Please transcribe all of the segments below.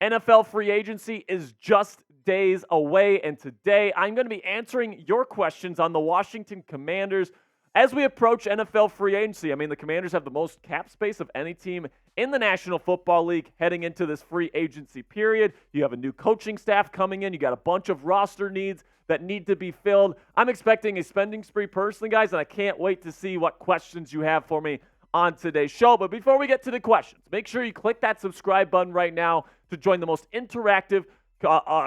NFL free agency is just days away, and today I'm going to be answering your questions on the Washington Commanders as we approach NFL free agency. I mean, the Commanders have the most cap space of any team in the National Football League heading into this free agency period. You have a new coaching staff coming in. You got a bunch of roster needs that need to be filled. I'm expecting a spending spree personally, guys, and I can't wait to see what questions you have for me on today's show. But before we get to the questions, make sure you click that subscribe button right now to join the most interactive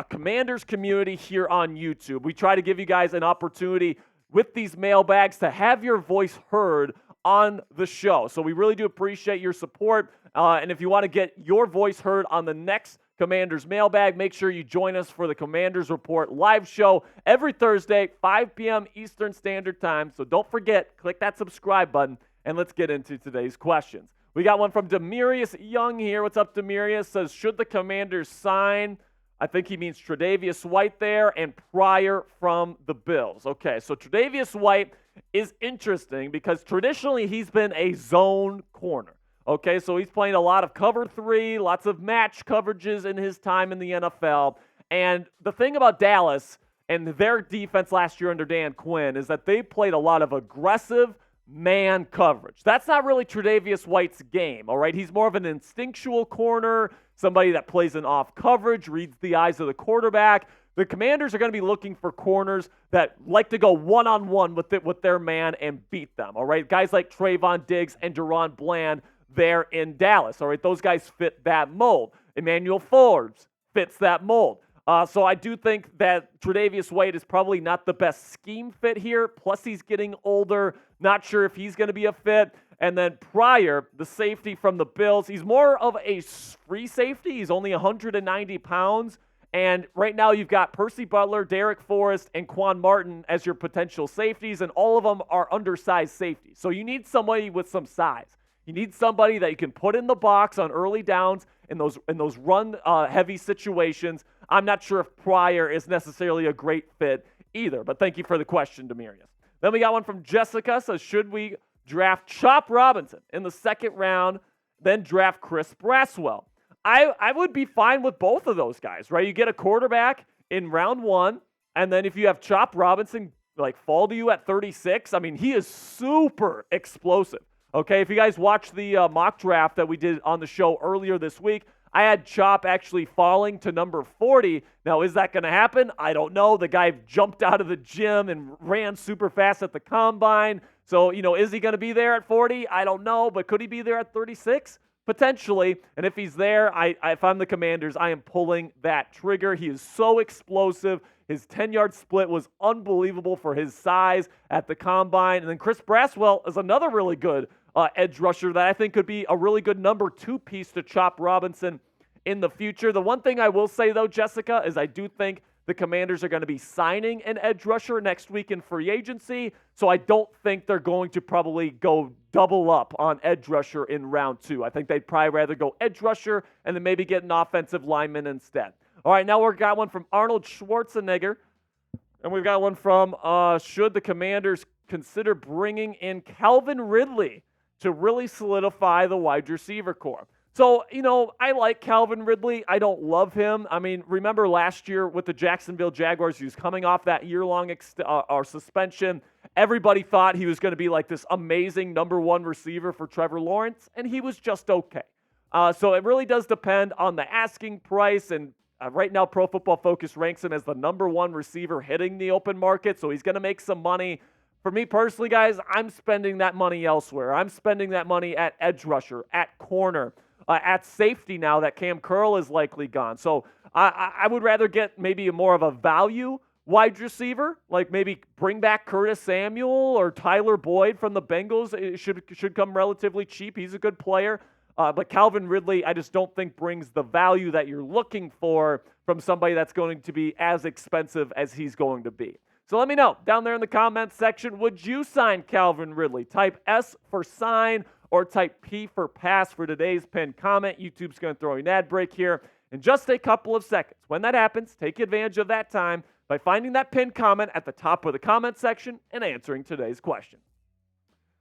Commanders community here on YouTube. We try to give you guys an opportunity with these mailbags to have your voice heard on the show. So we really do appreciate your support. And if you want to get your voice heard on the next Commanders mailbag, make sure you join us for the Commanders Report live show every Thursday, 5 p.m. Eastern Standard Time. So don't forget, click that subscribe button, and let's get into today's questions. We got one from Demarius Young here. What's up, Demarius? Says, should the Commanders sign? I think he means Tre'Davious White there and Poyer from the Bills. Okay, so Tre'Davious White is interesting because traditionally he's been a zone corner. Okay, so he's playing a lot of cover three, lots of match coverages in his time in the NFL. And the thing about Dallas and their defense last year under Dan Quinn is that they played a lot of aggressive man coverage. That's not really Tre'Davious White's game, all right? He's more of an instinctual corner, somebody that plays an off coverage, reads the eyes of the quarterback. The Commanders are going to be looking for corners that like to go one-on-one with their man and beat them, all right? Guys like Trayvon Diggs and Deron Bland there in Dallas, all right? Those guys fit that mold. Emmanuel Forbes fits that mold. So I do think that Tre'Davious White is probably not the best scheme fit here. Plus, he's getting older. Not sure if he's going to be a fit. And then Poyer, the safety from the Bills, he's more of a free safety. He's only 190 pounds. And right now you've got Percy Butler, Derek Forrest, and Quan Martin as your potential safeties, and all of them are undersized safeties. So you need somebody with some size. You need somebody that you can put in the box on early downs in those run-heavy situations. I'm not sure if Poyer is necessarily a great fit either, but thank you for the question, Demarius. Then we got one from Jessica, says, should we draft Chop Robinson in the second round, then draft Chris Braswell? I would be fine with both of those guys, right? You get a quarterback in round one, and then if you have Chop Robinson like fall to you at 36, I mean, he is super explosive. Okay, if you guys watched the mock draft that we did on the show earlier this week, I had Chop actually falling to number 40. Now, is that going to happen? I don't know. The guy jumped out of the gym and ran super fast at the combine. So, is he going to be there at 40? I don't know. But could he be there at 36? Potentially. And if he's there, if I'm the Commanders, I am pulling that trigger. He is so explosive. His 10-yard split was unbelievable for his size at the combine. And then Chris Brasswell is another really good edge rusher that I think could be a really good number 2 piece to Chop Robinson in the future. The one thing I will say, though, Jessica, is I do think the Commanders are going to be signing an edge rusher next week in free agency, so I don't think they're going to probably go double up on edge rusher in round 2. I think they'd probably rather go edge rusher and then maybe get an offensive lineman instead. All right, now we've got one from Arnold Schwarzenegger, and we've got one from should the Commanders consider bringing in Calvin Ridley to really solidify the wide receiver corps? So, I like Calvin Ridley. I don't love him. I mean, remember last year with the Jacksonville Jaguars, he was coming off that year-long suspension. Everybody thought he was going to be like this amazing number 1 receiver for Trevor Lawrence, and he was just okay. So it really does depend on the asking price, and right now Pro Football Focus ranks him as the number 1 receiver hitting the open market, so he's going to make some money. For me personally, guys, I'm spending that money elsewhere. I'm spending that money at edge rusher, at corner, at safety now that Cam Curl is likely gone. So I would rather get maybe more of a value wide receiver, like maybe bring back Curtis Samuel or Tyler Boyd from the Bengals. It should come relatively cheap. He's a good player. But Calvin Ridley, I just don't think brings the value that you're looking for from somebody that's going to be as expensive as he's going to be. So let me know down there in the comments section, would you sign Calvin Ridley? Type S for sign or type P for pass for today's pinned comment. YouTube's going to throw you an ad break here in just a couple of seconds. When that happens, take advantage of that time by finding that pinned comment at the top of the comment section and answering today's question.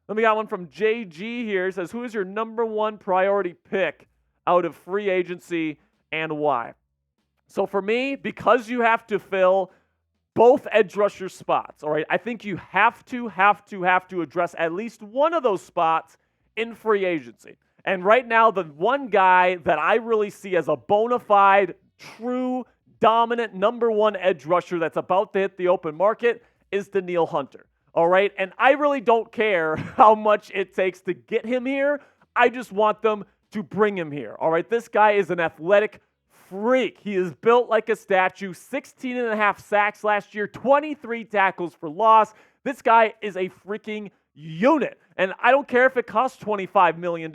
Then we got one from JG here. It says, who is your number one priority pick out of free agency and why? So for me, because you have to fill both edge rusher spots, all right, I think you have to address at least one of those spots in free agency. And right now, the one guy that I really see as a bona fide, true, dominant number one edge rusher that's about to hit the open market is Danielle Hunter. All right. And I really don't care how much it takes to get him here. I just want them to bring him here. All right. This guy is an athletic freak. He is built like a statue, 16 and a half sacks last year, 23 tackles for loss. This guy is a freaking unit. And I don't care if it costs $25 million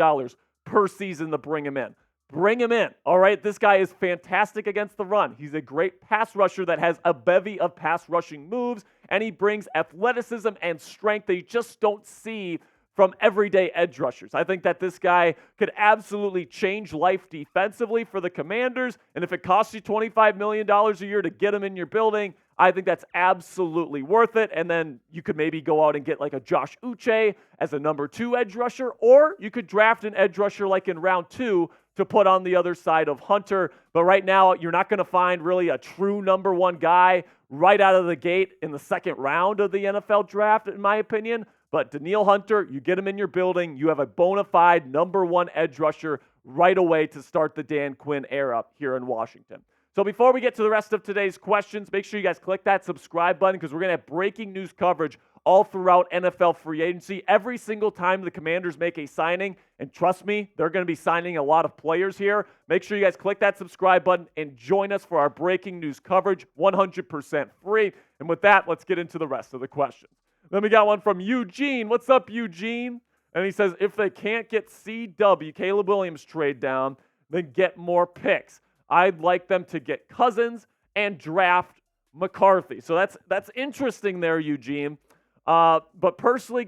per season to bring him in. Bring him in. All right. This guy is fantastic against the run. He's a great pass rusher that has a bevy of pass rushing moves, and he brings athleticism and strength that you just don't see from everyday edge rushers. I think that this guy could absolutely change life defensively for the Commanders, and if it costs you $25 million a year to get him in your building, I think that's absolutely worth it. And then you could maybe go out and get like a Josh Uche as a number 2 edge rusher, or you could draft an edge rusher like in round 2 to put on the other side of Hunter. But right now, you're not going to find really a true number 1 guy right out of the gate in the second round of the NFL draft, in my opinion. But Danielle Hunter, you get him in your building, you have a bona fide number 1 edge rusher right away to start the Dan Quinn era here in Washington. So before we get to the rest of today's questions, make sure you guys click that subscribe button because we're going to have breaking news coverage all throughout NFL free agency every single time the Commanders make a signing. And trust me, they're going to be signing a lot of players here. Make sure you guys click that subscribe button and join us for our breaking news coverage, 100% free. And with that, let's get into the rest of the questions. Then we got one from Eugene. What's up, Eugene? And he says, if they can't get CW, Caleb Williams trade down, then get more picks. I'd like them to get Cousins and draft McCarthy. So that's interesting there, Eugene. But personally,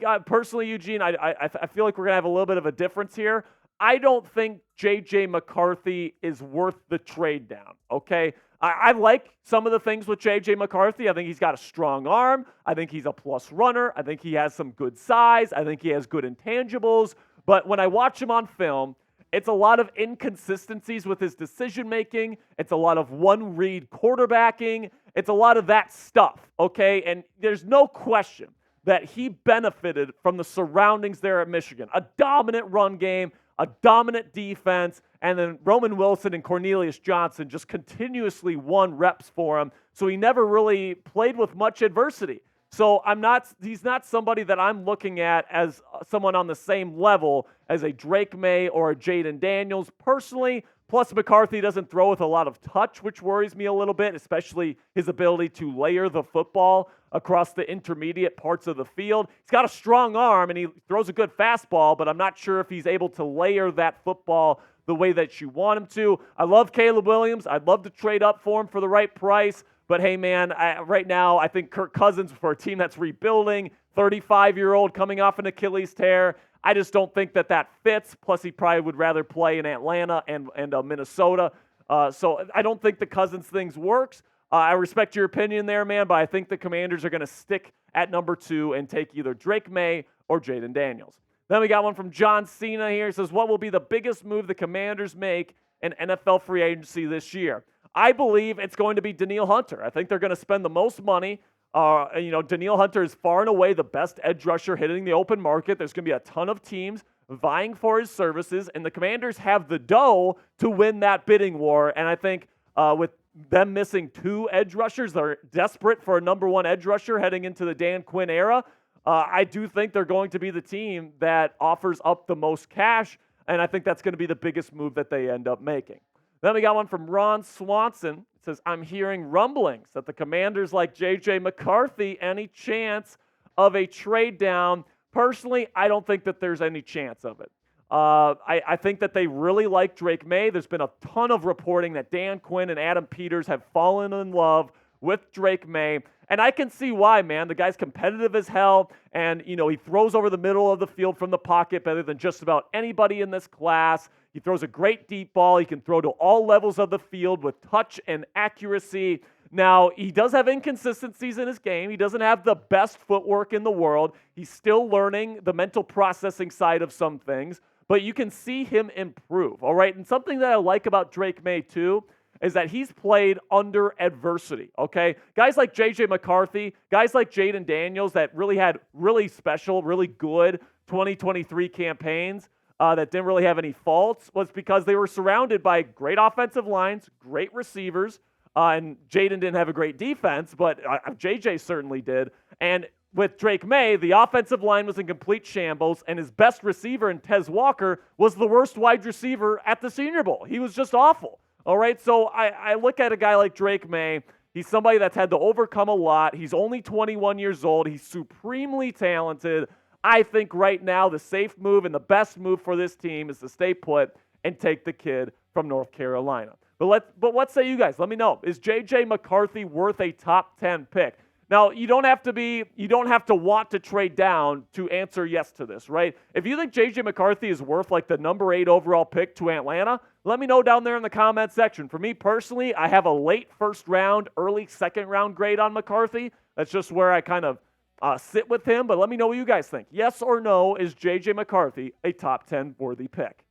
Eugene, I feel like we're going to have a little bit of a difference here. I don't think J.J. McCarthy is worth the trade down, okay? I like some of the things with J.J. McCarthy. I think he's got a strong arm. I think he's a plus runner. I think he has some good size. I think he has good intangibles. But when I watch him on film, it's a lot of inconsistencies with his decision-making. It's a lot of one-read quarterbacking. It's a lot of that stuff, okay? And there's no question that he benefited from the surroundings there at Michigan. A dominant run game, a dominant defense, and then Roman Wilson and Cornelius Johnson just continuously won reps for him. So he never really played with much adversity. So he's not somebody that I'm looking at as someone on the same level as a Drake May or a Jayden Daniels personally. Plus, McCarthy doesn't throw with a lot of touch, which worries me a little bit, especially his ability to layer the football across the intermediate parts of the field. He's got a strong arm, and he throws a good fastball, but I'm not sure if he's able to layer that football the way that you want him to. I love Caleb Williams. I'd love to trade up for him for the right price. But, hey, man, right now I think Kirk Cousins, for a team that's rebuilding, 35-year-old coming off an Achilles tear, I just don't think that fits. Plus, he probably would rather play in Atlanta and Minnesota. So I don't think the Cousins thing works. I respect your opinion there, man, but I think the Commanders are going to stick at number 2 and take either Drake May or Jayden Daniels. Then we got one from John Cena here. He says, what will be the biggest move the Commanders make in NFL free agency this year? I believe it's going to be Danielle Hunter. I think they're going to spend the most money. Danielle Hunter is far and away the best edge rusher hitting the open market. There's going to be a ton of teams vying for his services, and the Commanders have the dough to win that bidding war. And I think with them missing 2 edge rushers, they're desperate for a number 1 edge rusher heading into the Dan Quinn era. I do think they're going to be the team that offers up the most cash, and I think that's going to be the biggest move that they end up making. Then we got one from Ron Swanson. It says, I'm hearing rumblings that the Commanders like J.J. McCarthy, any chance of a trade down? Personally, I don't think that there's any chance of it. I think that they really like Drake May. There's been a ton of reporting that Dan Quinn and Adam Peters have fallen in love with Drake May. And I can see why, man. The guy's competitive as hell, and, he throws over the middle of the field from the pocket better than just about anybody in this class. He throws a great deep ball. He can throw to all levels of the field with touch and accuracy. Now, he does have inconsistencies in his game. He doesn't have the best footwork in the world. He's still learning the mental processing side of some things, but you can see him improve, all right? And something that I like about Drake May, too, is that he's played under adversity, okay? Guys like J.J. McCarthy, guys like Jayden Daniels that really had really special, really good 2023 campaigns that didn't really have any faults was because they were surrounded by great offensive lines, great receivers, and Jayden didn't have a great defense, but J.J. certainly did. And with Drake May, the offensive line was in complete shambles, and his best receiver in Tez Walker was the worst wide receiver at the Senior Bowl. He was just awful. All right, so I look at a guy like Drake May. He's somebody that's had to overcome a lot. He's only 21 years old. He's supremely talented. I think right now the safe move and the best move for this team is to stay put and take the kid from North Carolina. But what say you guys? Let me know. Is J.J. McCarthy worth a top 10 pick? Now, you don't have to want to trade down to answer yes to this, right? If you think J.J. McCarthy is worth like the number 8 overall pick to Atlanta, let me know down there in the comment section. For me personally, I have a late first round, early second round grade on McCarthy. That's just where I kind of sit with him, but let me know what you guys think. Yes or no, is J.J. McCarthy a top 10 worthy pick?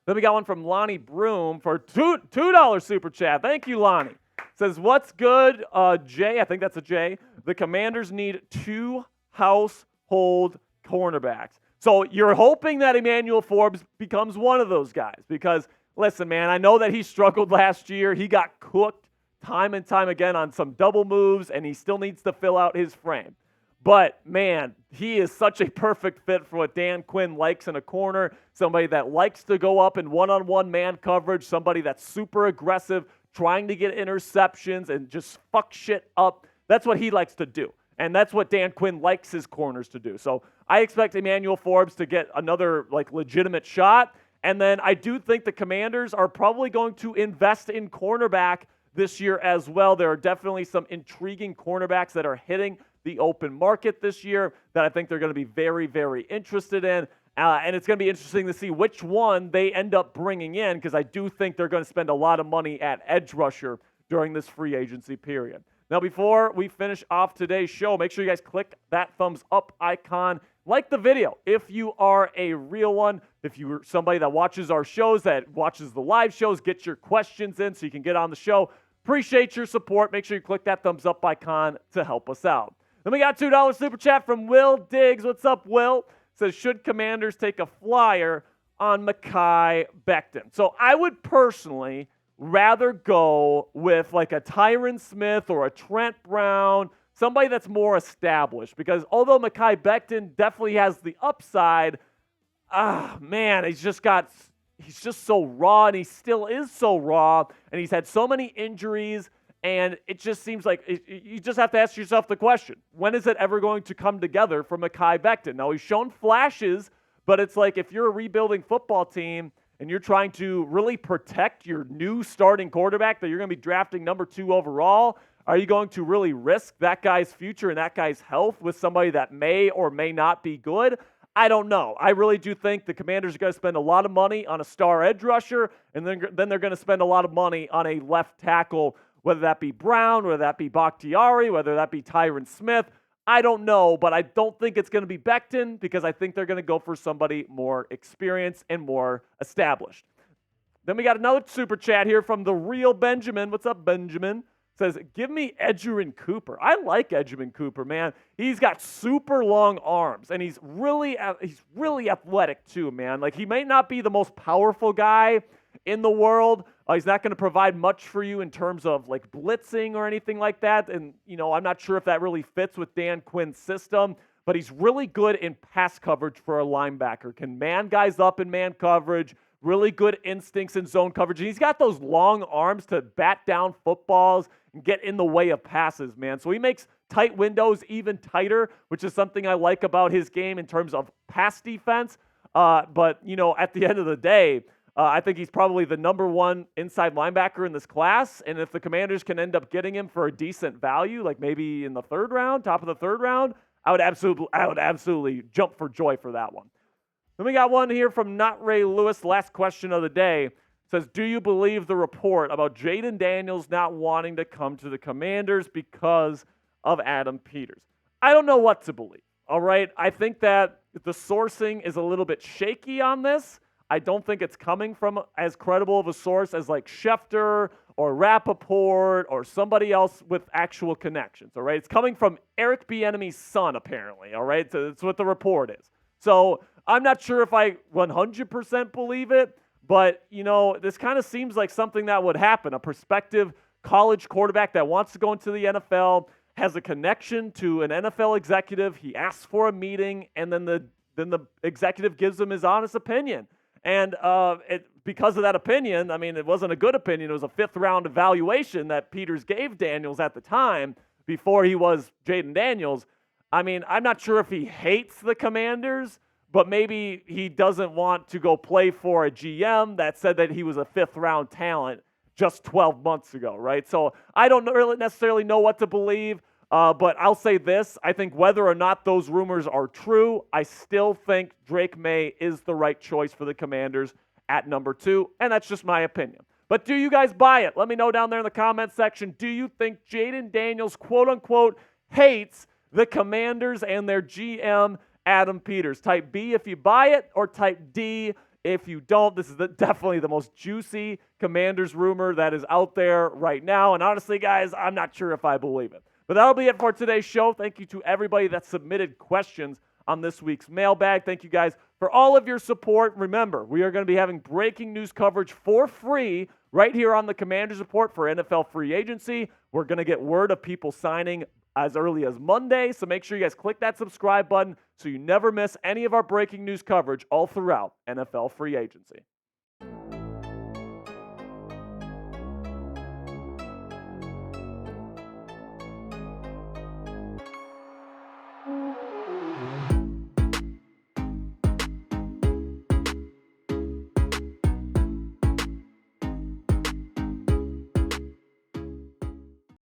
Then we got one from Lonnie Broom for $2 super chat. Thank you, Lonnie. Says, what's good, Jay? I think that's a J. The Commanders need 2 household cornerbacks. So you're hoping that Emmanuel Forbes becomes one of those guys because, listen, man, I know that he struggled last year. He got cooked time and time again on some double moves, and he still needs to fill out his frame. But, man, he is such a perfect fit for what Dan Quinn likes in a corner, somebody that likes to go up in one-on-one man coverage, somebody that's super aggressive, trying to get interceptions and just fuck shit up. That's what he likes to do. And that's what Dan Quinn likes his corners to do. So I expect Emmanuel Forbes to get another legitimate shot. And then I do think the Commanders are probably going to invest in cornerback this year as well. There are definitely some intriguing cornerbacks that are hitting the open market this year that I think they're going to be very, very interested in. And it's going to be interesting to see which one they end up bringing in because I do think they're going to spend a lot of money at edge rusher during this free agency period. Now, before we finish off today's show, make sure you guys click that thumbs up icon. Like the video if you are a real one. If you're somebody that watches our shows, that watches the live shows, get your questions in so you can get on the show. Appreciate your support. Make sure you click that thumbs up icon to help us out. Then we got $2 super chat from Will Diggs. What's up, Will? Says, should Commanders take a flyer on Mekhi Becton? So I would personally rather go with like a Tyron Smith or a Trent Brown, somebody that's more established. Because although Mekhi Becton definitely has the upside, man, he's just so raw, and he still is so raw, and he's had so many injuries. And it just seems like you just have to ask yourself the question, when is it ever going to come together for Mekhi Becton? Now, he's shown flashes, but it's like if you're a rebuilding football team and you're trying to really protect your new starting quarterback that you're going to be drafting number 2 overall, are you going to really risk that guy's future and that guy's health with somebody that may or may not be good? I don't know. I really do think the Commanders are going to spend a lot of money on a star edge rusher, and then they're going to spend a lot of money on a left tackle, whether that be Brown, whether that be Bakhtiari, whether that be Tyron Smith. I don't know, but I don't think it's going to be Becton because I think they're going to go for somebody more experienced and more established. Then we got another super chat here from the real Benjamin. What's up, Benjamin? Says, give me Edgerrin Cooper. I like Edgerrin Cooper, man. He's got super long arms, and he's really athletic too, man. Like, he may not be the most powerful guy in the world. He's not going to provide much for you in terms of like blitzing or anything like that. And, I'm not sure if that really fits with Dan Quinn's system, but he's really good in pass coverage for a linebacker. Can man guys up in man coverage, really good instincts in zone coverage. And he's got those long arms to bat down footballs and get in the way of passes, man. So he makes tight windows even tighter, which is something I like about his game in terms of pass defense. But, at the end of the day, I think he's probably the number 1 inside linebacker in this class. And if the Commanders can end up getting him for a decent value, like maybe in the 3rd round, top of the 3rd round, I would absolutely jump for joy for that one. Then we got one here from Not Ray Lewis, last question of the day. says, do you believe the report about Jayden Daniels not wanting to come to the Commanders because of Adam Peters? I don't know what to believe, all right? I think that the sourcing is a little bit shaky on this. I don't think it's coming from as credible of a source as like Schefter or Rappaport or somebody else with actual connections, all right? It's coming from Eric Bieniemy's son, apparently, all right? So that's what the report is. So I'm not sure if I 100% believe it, but, you know, this kind of seems like something that would happen. A prospective college quarterback that wants to go into the NFL has a connection to an NFL executive. He asks for a meeting, and then the executive gives him his honest opinion. And because of that opinion, I mean, it wasn't a good opinion. It was a fifth-round evaluation that Peters gave Daniels at the time before he was Jayden Daniels. I mean, I'm not sure if he hates the Commanders, but maybe he doesn't want to go play for a GM that said that he was a fifth-round talent just 12 months ago, right? So I don't really necessarily know what to believe. But I'll say this, I think whether or not those rumors are true, I still think Drake May is the right choice for the Commanders at number 2, and that's just my opinion. But do you guys buy it? Let me know down there in the comment section. Do you think Jayden Daniels, quote-unquote, hates the Commanders and their GM, Adam Peters? Type B if you buy it, or type D if you don't. This is definitely the most juicy Commanders rumor that is out there right now, and honestly, guys, I'm not sure if I believe it. But that'll be it for today's show. Thank you to everybody that submitted questions on this week's mailbag. Thank you guys for all of your support. Remember, we are going to be having breaking news coverage for free right here on the Commanders Report for NFL free agency. We're going to get word of people signing as early as Monday, so make sure you guys click that subscribe button so you never miss any of our breaking news coverage all throughout NFL free agency.